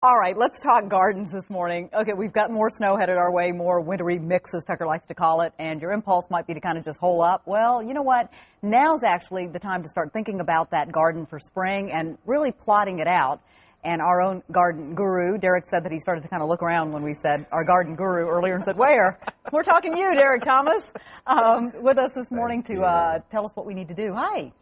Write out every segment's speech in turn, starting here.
All right, let's talk gardens this morning. Okay, we've got more snow headed our way, more wintry mix, as Tucker likes to call it, and your impulse might be to kind of just hole up. Well, you know what? Now's actually the time to start thinking about that garden for spring and really plotting it out. And our own garden guru, Derek, said that he started to kind of look around when we said our garden guru earlier and said, where? We're talking to you, Derek Thomas, with us this morning to tell us what we need to do. Hi.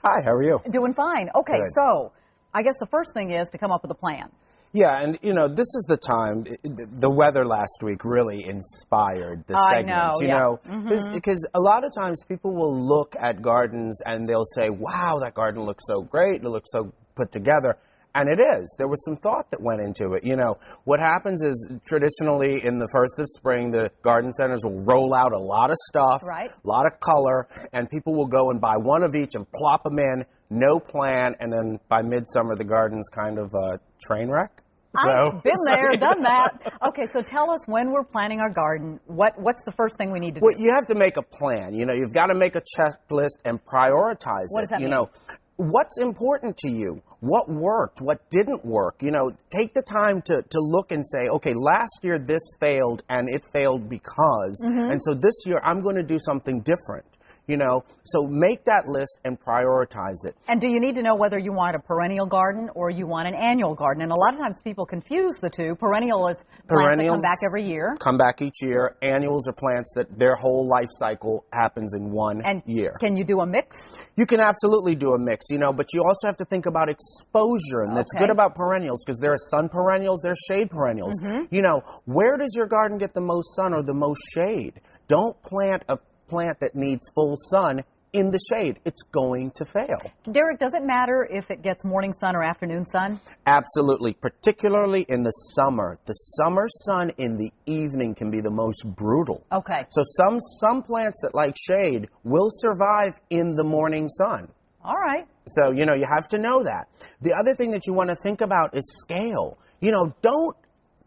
Hi, how are you? Doing fine. Okay, Good. so I guess the first thing is to come up with a plan. Yeah, and you know, this is the time, the weather last week really inspired the segment, because a lot of times people will look at gardens and they'll say, wow, that garden looks so great, it looks so put together. And it is. There was some thought that went into it. You know, what happens is traditionally in the first of spring, the garden centers will roll out a lot of stuff, right, a lot of color, and people will go and buy one of each and plop them in, no plan, and then by midsummer the garden's kind of a train wreck. I've been there, done that. Okay, so tell us when we're planning our garden, what's the first thing we need to do? Well, you have to make a plan. You know, you've got to make a checklist and prioritize What does that mean? You know, what's important to you? What worked? What didn't work? You know, take the time to look and say, okay, last year this failed and it failed because, and so this year I'm going to do something different. You know, so make that list and prioritize it. And do you need to know whether you want a perennial garden or you want an annual garden? And a lot of times people confuse the two. Perennial is plants that come back every year. Come back each year. Annuals are plants that their whole life cycle happens in one year. Can you do a mix? You can absolutely do a mix, you know, but you also have to think about exposure. And that's good about perennials because there are sun perennials, there are shade perennials. You know, where does your garden get the most sun or the most shade? Don't plant a plant that needs full sun in the shade. It's going to fail. Derek, does it matter if it gets morning sun or afternoon sun? Absolutely, particularly in the summer. The summer sun in the evening can be the most brutal. Okay. So some plants that like shade will survive in the morning sun. All right. So, you know, you have to know that. The other thing that you want to think about is scale. You know, don't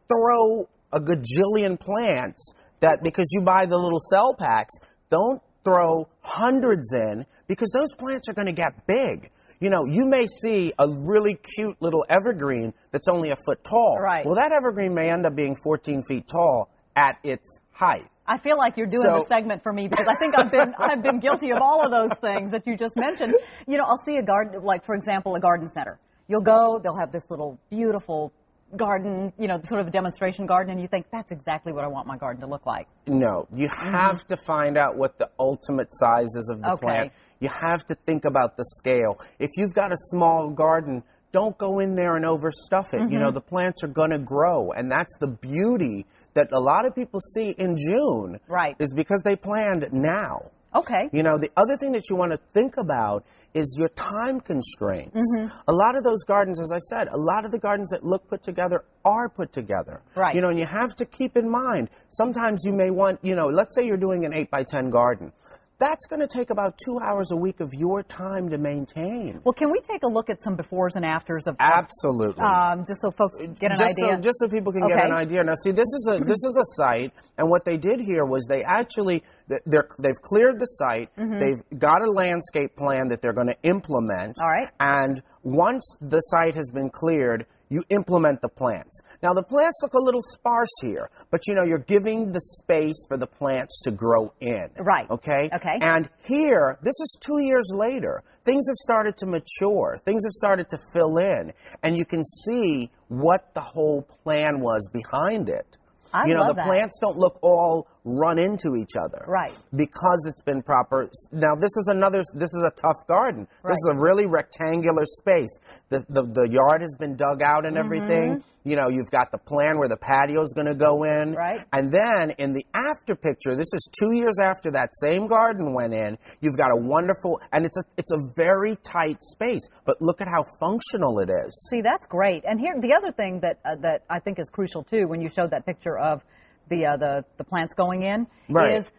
throw a gajillion plants that because you buy the little cell packs. Don't throw hundreds in because those plants are going to get big. You know, you may see a really cute little evergreen that's only a foot tall. Right. Well, that evergreen may end up being 14 feet tall at its height. I feel like you're doing the segment for me because I think I've been guilty of all of those things that you just mentioned. You know, I'll see a garden, like for example, a garden center. You'll go, they'll have this little beautiful garden, you know, sort of a demonstration garden, and you think, that's exactly what I want my garden to look like. No, you have to find out what the ultimate size is of the plant. You have to think about the scale. If you've got a small garden, don't go in there and overstuff it. You know, the plants are going to grow, and that's the beauty that a lot of people see in June. Right. Is because they planned now. Okay. You know, the other thing that you want to think about is your time constraints. A lot of those gardens, as I said, a lot of the gardens that look put together are put together. Right. You know, and you have to keep in mind, sometimes you may want, you know, let's say you're doing an 8x10 garden. That's going to take about 2 hours a week of your time to maintain. Well, can we take a look at some befores and afters of Absolutely. Just so folks get an idea? Just so people can get an idea. Now, see, this is a site, and what they did here was they actually they've cleared the site. They've got a landscape plan that they're going to implement. All right. And once the site has been cleared, you implement the plants. Now, the plants look a little sparse here, but, you know, you're giving the space for the plants to grow in. Right. Okay? Okay. And here, this is 2 years later. Things have started to mature. Things have started to fill in. And you can see what the whole plan was behind it. I love the that. plants don't look all run into each other. Right. Because it's been proper. Now, this is a tough garden. Right. This is a really rectangular space. The yard has been dug out and everything. You know, you've got the plan where the patio is going to go in. Right. And then in the after picture, this is 2 years after that same garden went in, you've got a wonderful, and it's a very tight space, but look at how functional it is. See, that's great. And here, the other thing that I think is crucial too, when you showed that picture of the plants going in, is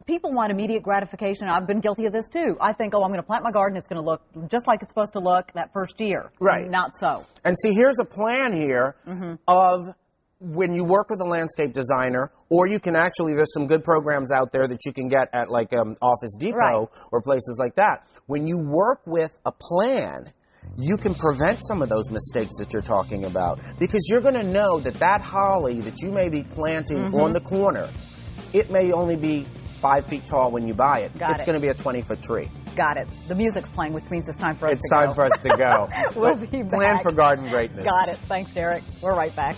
people want immediate gratification. I've been guilty of this too. I think, oh, I'm going to plant my garden. It's going to look just like it's supposed to look that first year. Right. Not so. And see, here's a plan here of when you work with a landscape designer, or you can actually, there's some good programs out there that you can get at like Office Depot or places like that. When you work with a plan, you can prevent some of those mistakes that you're talking about, because you're going to know that that holly that you may be planting on the corner, it may only be 5 feet tall when you buy it. It's going to be a 20-foot tree. Got it. The music's playing, which means it's time for us to go. It's time for us to go. We'll be back. Plan for garden greatness. Got it. Thanks, Derek. We're right back.